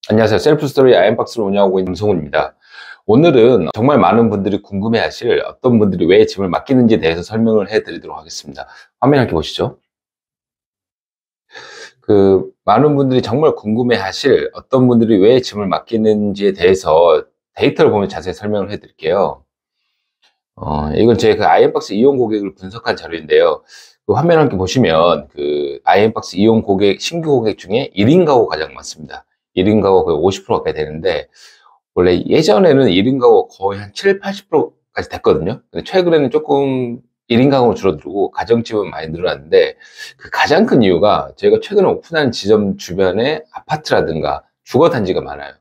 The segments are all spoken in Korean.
안녕하세요. 셀프스토리 아이언박스를 운영하고 있는 임성훈입니다. 오늘은 정말 많은 분들이 궁금해하실 어떤 분들이 왜 짐을 맡기는지에 대해서 설명을 해드리도록 하겠습니다. 화면 함께 보시죠. 많은 분들이 정말 궁금해하실 어떤 분들이 왜 짐을 맡기는지에 대해서 데이터를 보면 자세히 설명을 해드릴게요. 이건 제 아이언박스 이용 고객을 분석한 자료인데요. 화면 함께 보시면 아이언박스 이용 고객, 신규 고객 중에 1인 가구 가장 많습니다. 1인 가구 거의 50% 가까이 되는데, 원래 예전에는 1인 가구가 거의 한 7, 80%까지 됐거든요. 근데 최근에는 조금 1인 가구로 줄어들고 가정집은 많이 늘어났는데, 가장 큰 이유가 저희가 최근에 오픈한 지점 주변에 아파트라든가 주거 단지가 많아요.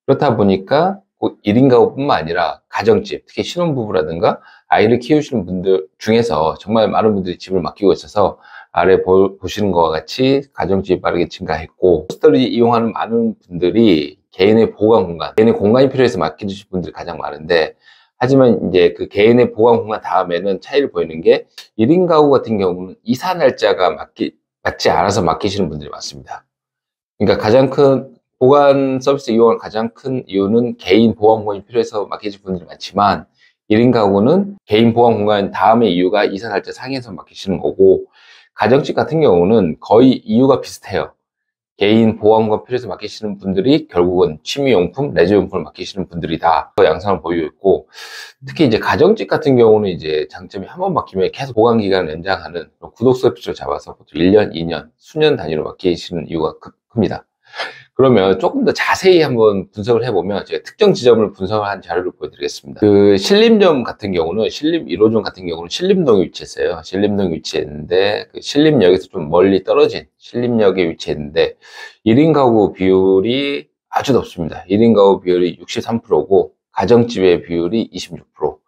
그렇다 보니까 꼭 1인 가구뿐만 아니라 가정집, 특히 신혼부부라든가 아이를 키우시는 분들 중에서 정말 많은 분들이 집을 맡기고 있어서 아래 보시는 것과 같이 가정집이 빠르게 증가했고, 호스텔을 이용하는 많은 분들이 개인의 보관 공간, 개인의 공간이 필요해서 맡겨주실 분들이 가장 많은데, 하지만 이제 개인의 보관 공간 다음에는 차이를 보이는 게 1인 가구 같은 경우는 이사 날짜가 맞지 않아서 맡기시는 분들이 많습니다. 그러니까 가장 큰 보관 서비스 이용할 가장 큰 이유는 개인 보관 공간이 필요해서 맡기실 분들이 많지만, 1인 가구는 개인 보관 공간 다음의 이유가 이사 날짜 상해서 맡기시는 거고, 가정집 같은 경우는 거의 이유가 비슷해요. 개인 보관 공간 필요해서 맡기시는 분들이 결국은 취미용품, 레저용품을 맡기시는 분들이다. 그 양상을 보이고 있고, 특히 이제 가정집 같은 경우는 이제 장점이 한 번 맡기면 계속 보관 기간을 연장하는 구독 서비스를 잡아서 보통 1년, 2년, 수년 단위로 맡기시는 이유가 큽니다. 그러면 조금 더 자세히 한번 분석을 해보면 제가 특정 지점을 분석한 자료를 보여드리겠습니다. 신림점 같은 경우는, 신림 1호점 같은 경우는 신림동에 위치했어요. 신림동에 위치했는데, 신림역에서 좀 멀리 떨어진 신림역에 위치했는데, 1인 가구 비율이 아주 높습니다. 1인 가구 비율이 63%고 가정집의 비율이 26%.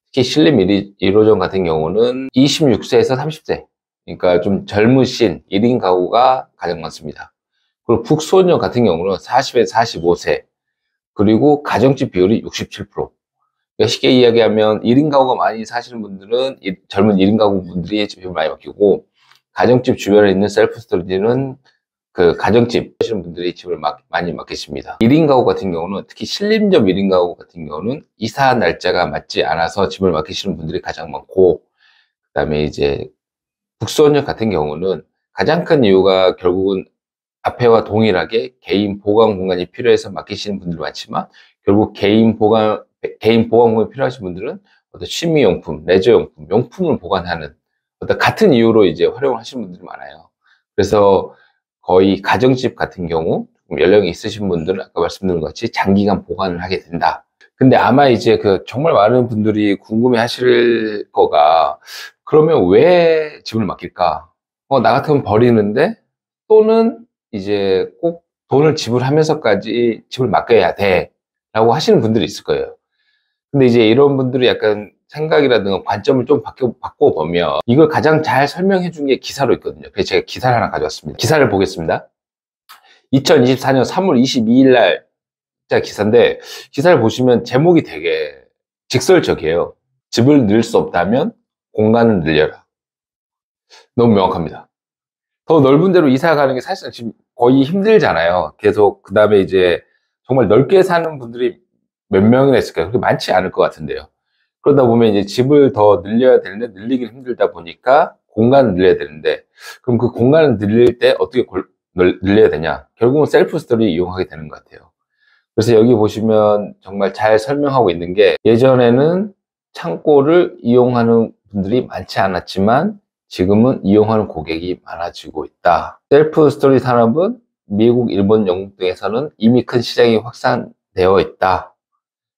특히 신림 1호점 같은 경우는 26세에서 30세, 그러니까 좀 젊으신 1인 가구가 가장 많습니다. 그리고 북소녀 같은 경우는 40에서 45세, 그리고 가정집 비율이 67%. 그러니까 쉽게 이야기하면 1인 가구가 많이 사시는 분들은 젊은 1인 가구 분들이 집을 많이 맡기고, 가정집 주변에 있는 셀프 스토리지는 가정집 하시는 분들이 집을 많이 맡기십니다. 1인 가구 같은 경우는, 특히 신림점 1인 가구 같은 경우는 이사 날짜가 맞지 않아서 집을 맡기시는 분들이 가장 많고, 그 다음에 이제 북소녀 같은 경우는 가장 큰 이유가 결국은 앞에와 동일하게 개인 보관 공간이 필요해서 맡기시는 분들이 많지만, 결국 개인 보관 공간이 필요하신 분들은 어떤 취미용품, 레저용품, 용품을 보관하는 어떤 같은 이유로 이제 활용을 하시는 분들이 많아요. 그래서 거의 가정집 같은 경우 연령이 있으신 분들은 아까 말씀드린 것 같이 장기간 보관을 하게 된다. 근데 아마 이제 정말 많은 분들이 궁금해 하실 거가, 그러면 왜 집을 맡길까? 나 같으면 버리는데, 또는 이제 꼭 돈을 지불하면서까지 집을 맡겨야 돼 라고 하시는 분들이 있을 거예요. 근데 이제 이런 분들이 약간 생각이라든가 관점을 좀 바꿔보면, 이걸 가장 잘 설명해 준 게 기사로 있거든요. 그래서 제가 기사를 하나 가져왔습니다. 기사를 보겠습니다. 2024년 3월 22일 날 기사인데, 기사를 보시면 제목이 되게 직설적이에요. 집을 늘 수 없다면 공간을 늘려라. 너무 명확합니다. 더 넓은 데로 이사 가는 게 사실은 지금 거의 힘들잖아요. 계속. 그 다음에 이제 정말 넓게 사는 분들이 몇 명이나 있을까요? 그렇게 많지 않을 것 같은데요. 그러다 보면 이제 집을 더 늘려야 되는데 늘리기 힘들다 보니까 공간을 늘려야 되는데, 그럼 그 공간을 늘릴 때 어떻게 늘려야 되냐? 결국은 셀프 스토리 이용하게 되는 것 같아요. 그래서 여기 보시면 정말 잘 설명하고 있는 게, 예전에는 창고를 이용하는 분들이 많지 않았지만 지금은 이용하는 고객이 많아지고 있다. 셀프 스토리 산업은 미국, 일본, 영국 등에서는 이미 큰 시장이 확산되어 있다.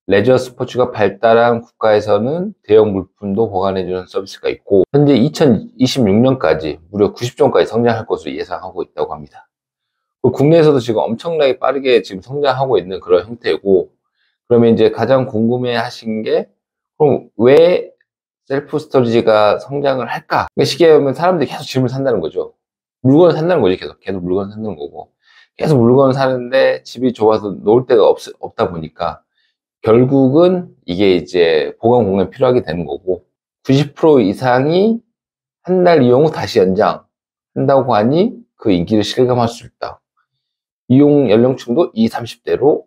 레저 스포츠가 발달한 국가에서는 대형 물품도 보관해주는 서비스가 있고, 현재 2026년까지 무려 90종까지 성장할 것으로 예상하고 있다고 합니다. 국내에서도 지금 엄청나게 빠르게 지금 성장하고 있는 그런 형태고, 그러면 이제 가장 궁금해 하신 게, 그럼 왜 셀프 스토리지가 성장을 할까? 쉽게 하면 사람들이 계속 짐을 산다는 거죠. 물건을 산다는 거지. 계속 물건을 산다는 거고. 계속 물건을 사는데 집이 좁아서 놓을 데가 없다 보니까 결국은 이게 이제 보관 공간이 필요하게 되는 거고, 90% 이상이 한 달 이용 후 다시 연장한다고 하니 그 인기를 실감할 수 있다. 이용 연령층도 20, 30대로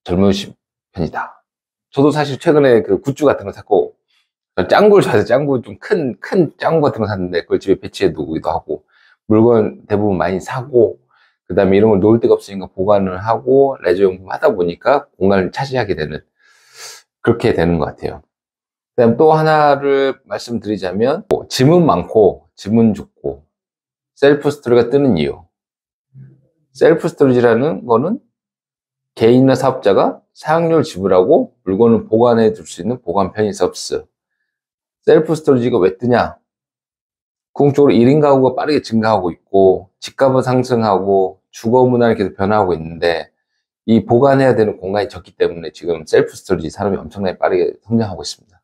젊으신 편이다. 저도 사실 최근에 그 굿즈 같은 거 샀고, 짱구를 좋아해서 짱구 좀 큰 짱구 같은 거 샀는데 그걸 집에 배치해 두기도 하고, 물건 대부분 많이 사고, 그 다음에 이런 걸 놓을 데가 없으니까 보관을 하고, 레저용품 하다 보니까 공간을 차지하게 되는, 그렇게 되는 것 같아요. 그 다음 또 하나를 말씀드리자면, 짐은 많고, 짐은 좋고, 셀프 스토리가 뜨는 이유. 셀프 스토리지라는 거는 개인이나 사업자가 사용료를 지불하고 물건을 보관해 둘 수 있는 보관 편의 서비스. 셀프 스토리지가 왜 뜨냐? 궁극적으로 1인 가구가 빠르게 증가하고 있고, 집값은 상승하고, 주거 문화가 계속 변화하고 있는데, 이 보관해야 되는 공간이 적기 때문에 지금 셀프 스토리지 산업이 엄청나게 빠르게 성장하고 있습니다.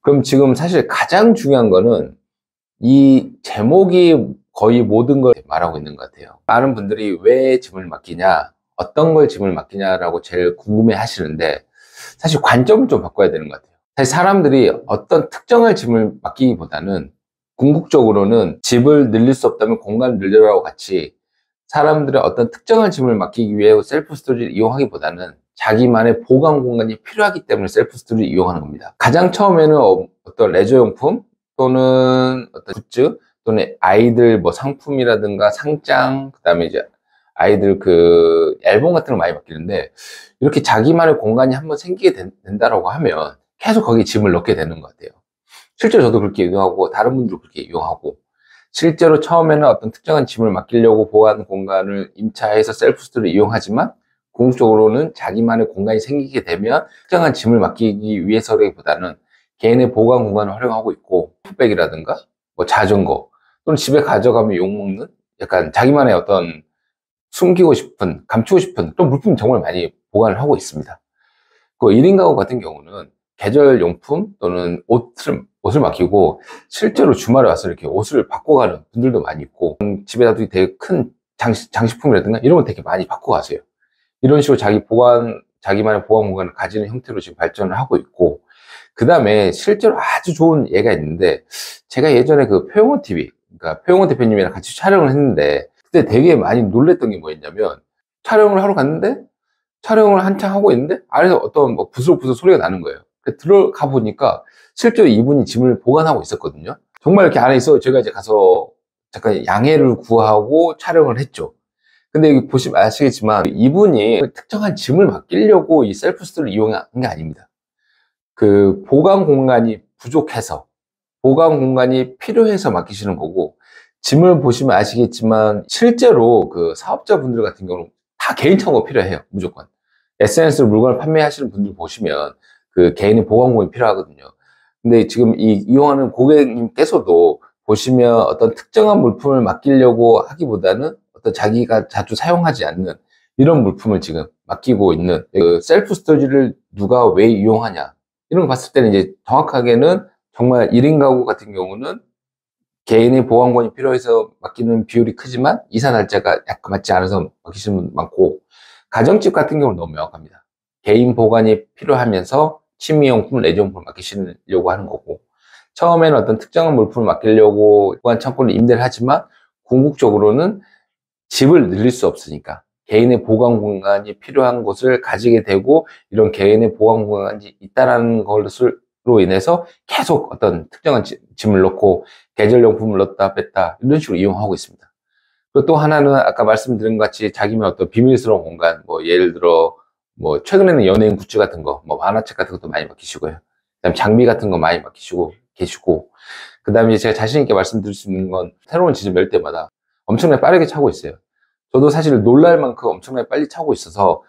그럼 지금 사실 가장 중요한 거는 이 제목이 거의 모든 걸 말하고 있는 것 같아요. 많은 분들이 왜 짐을 맡기냐, 어떤 걸 짐을 맡기냐라고 제일 궁금해 하시는데, 사실 관점을 좀 바꿔야 되는 것 같아요. 사실 사람들이 어떤 특정한 짐을 맡기기보다는 궁극적으로는 집을 늘릴 수 없다면 공간을 늘려라고 같이, 사람들의 어떤 특정한 짐을 맡기기 위해 셀프 스토리를 이용하기보다는 자기만의 보관 공간이 필요하기 때문에 셀프 스토리를 이용하는 겁니다. 가장 처음에는 어떤 레저용품 또는 어떤 굿즈 또는 아이들 뭐 상품이라든가 상장, 그 다음에 이제 아이들 그 앨범 같은 걸 많이 맡기는데, 이렇게 자기만의 공간이 한번 생기게 된다라고 하면 계속 거기에 짐을 넣게 되는 것 같아요. 실제로 저도 그렇게 이용하고 다른 분들도 그렇게 이용하고, 실제로 처음에는 어떤 특정한 짐을 맡기려고 보관 공간을 임차해서 셀프 스토리를 이용하지만, 궁극적으로는 자기만의 공간이 생기게 되면 특정한 짐을 맡기기 위해서라기보다는 개인의 보관 공간을 활용하고 있고, 풋백이라든가 뭐 자전거 또는 집에 가져가면 욕먹는 약간 자기만의 어떤 숨기고 싶은, 감추고 싶은 그런 물품 정말 많이 보관을 하고 있습니다. 그 1인 가구 같은 경우는 계절 용품 또는 옷을 맡기고, 실제로 주말에 와서 이렇게 옷을 바꿔가는 분들도 많이 있고, 집에다도 되게 큰 장식품이라든가 이런 거 되게 많이 바꿔 가세요. 이런 식으로 자기만의 보관 공간을 가지는 형태로 지금 발전을 하고 있고, 그 다음에 실제로 아주 좋은 예가 있는데, 제가 예전에 그 표영원 TV, 그러니까 표영원 대표님이랑 같이 촬영을 했는데, 그때 되게 많이 놀랬던 게 뭐였냐면, 촬영을 하러 갔는데, 촬영을 한창 하고 있는데, 안에서 어떤 뭐 부스럭부스럭 소리가 나는 거예요. 들어가 보니까, 실제로 이분이 짐을 보관하고 있었거든요. 정말 이렇게 안에 있어 제가 이제 가서 잠깐 양해를 구하고 촬영을 했죠. 근데 여기 보시면 아시겠지만, 이분이 특정한 짐을 맡기려고 이 셀프 스토리를 이용한 게 아닙니다. 그 보관 공간이 부족해서, 보관 공간이 필요해서 맡기시는 거고, 짐을 보시면 아시겠지만 실제로 그 사업자분들 같은 경우는 다 개인 창고가 필요해요. 무조건 SNS로 물건을 판매하시는 분들 보시면 그 개인의 보관 공간이 필요하거든요. 근데 지금 이용하는 고객님께서도 보시면 어떤 특정한 물품을 맡기려고 하기보다는 어떤 자기가 자주 사용하지 않는 이런 물품을 지금 맡기고 있는, 그 셀프 스토리를 누가 왜 이용하냐 이런 거 봤을 때는 이제 정확하게는 정말 1인 가구 같은 경우는 개인의 보관권이 필요해서 맡기는 비율이 크지만 이사 날짜가 약간 맞지 않아서 맡기시는 분 많고, 가정집 같은 경우는 너무 명확합니다. 개인 보관이 필요하면서 취미용품, 레저용품을 맡기시려고 하는 거고, 처음에는 어떤 특정한 물품을 맡기려고 보관 창고를 임대를 하지만 궁극적으로는 집을 늘릴 수 없으니까 개인의 보관 공간이 필요한 곳을 가지게 되고, 이런 개인의 보관 공간이 있다라는 것으로 인해서 계속 어떤 특정한 짐을 넣고 계절용품을 넣었다 뺐다 이런 식으로 이용하고 있습니다. 그리고 또 하나는 아까 말씀드린 것 같이 자기만 어떤 비밀스러운 공간, 뭐 예를 들어 뭐 최근에는 연예인 굿즈 같은 거, 뭐 만화책 같은 것도 많이 맡기시고요. 그다음 장비 같은 거 많이 맡기시고 계시고, 그다음에 제가 자신 있게 말씀드릴 수 있는 건 새로운 지점 열 때마다 엄청나게 빠르게 차고 있어요. 저도 사실 놀랄 만큼 엄청나게 빨리 차고 있어서,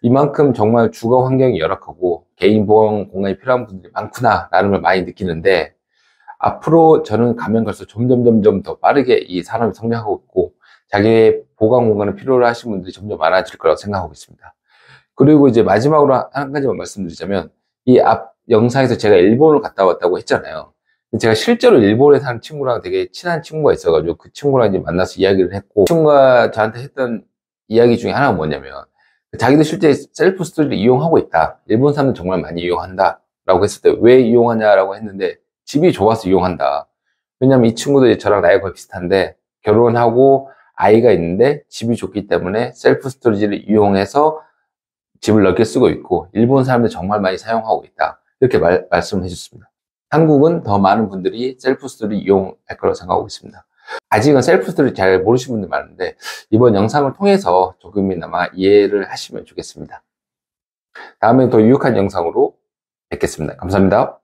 이만큼 정말 주거 환경이 열악하고 개인 보안 공간이 필요한 분들이 많구나라는 걸 많이 느끼는데, 앞으로 저는 가면 갈수록 점점 더 빠르게 이 산업이 성장하고 있고, 자기의 보관 공간을 필요로 하시는 분들이 점점 많아질 거라고 생각하고 있습니다. 그리고 이제 마지막으로 한 가지만 말씀드리자면, 이 앞 영상에서 제가 일본을 갔다 왔다고 했잖아요. 제가 실제로 일본에 사는 친구랑 되게 친한 친구가 있어가지고 그 친구랑 이제 만나서 이야기를 했고, 그 친구가 저한테 했던 이야기 중에 하나가 뭐냐면, 자기도 실제 셀프 스토리를 이용하고 있다, 일본 사람들 정말 많이 이용한다 라고 했을 때 왜 이용하냐라고 했는데, 집이 좋아서 이용한다. 왜냐면 이 친구도 저랑 나이가 거의 비슷한데 결혼하고 아이가 있는데 집이 좋기 때문에 셀프 스토리지를 이용해서 집을 넓게 쓰고 있고, 일본 사람들이 정말 많이 사용하고 있다. 이렇게 말씀을 해줬습니다. 한국은 더 많은 분들이 셀프 스토리 이용할 거라고 생각하고 있습니다. 아직은 셀프 스토리 잘 모르시는 분들 많은데, 이번 영상을 통해서 조금이나마 이해를 하시면 좋겠습니다. 다음에 더 유익한 영상으로 뵙겠습니다. 감사합니다.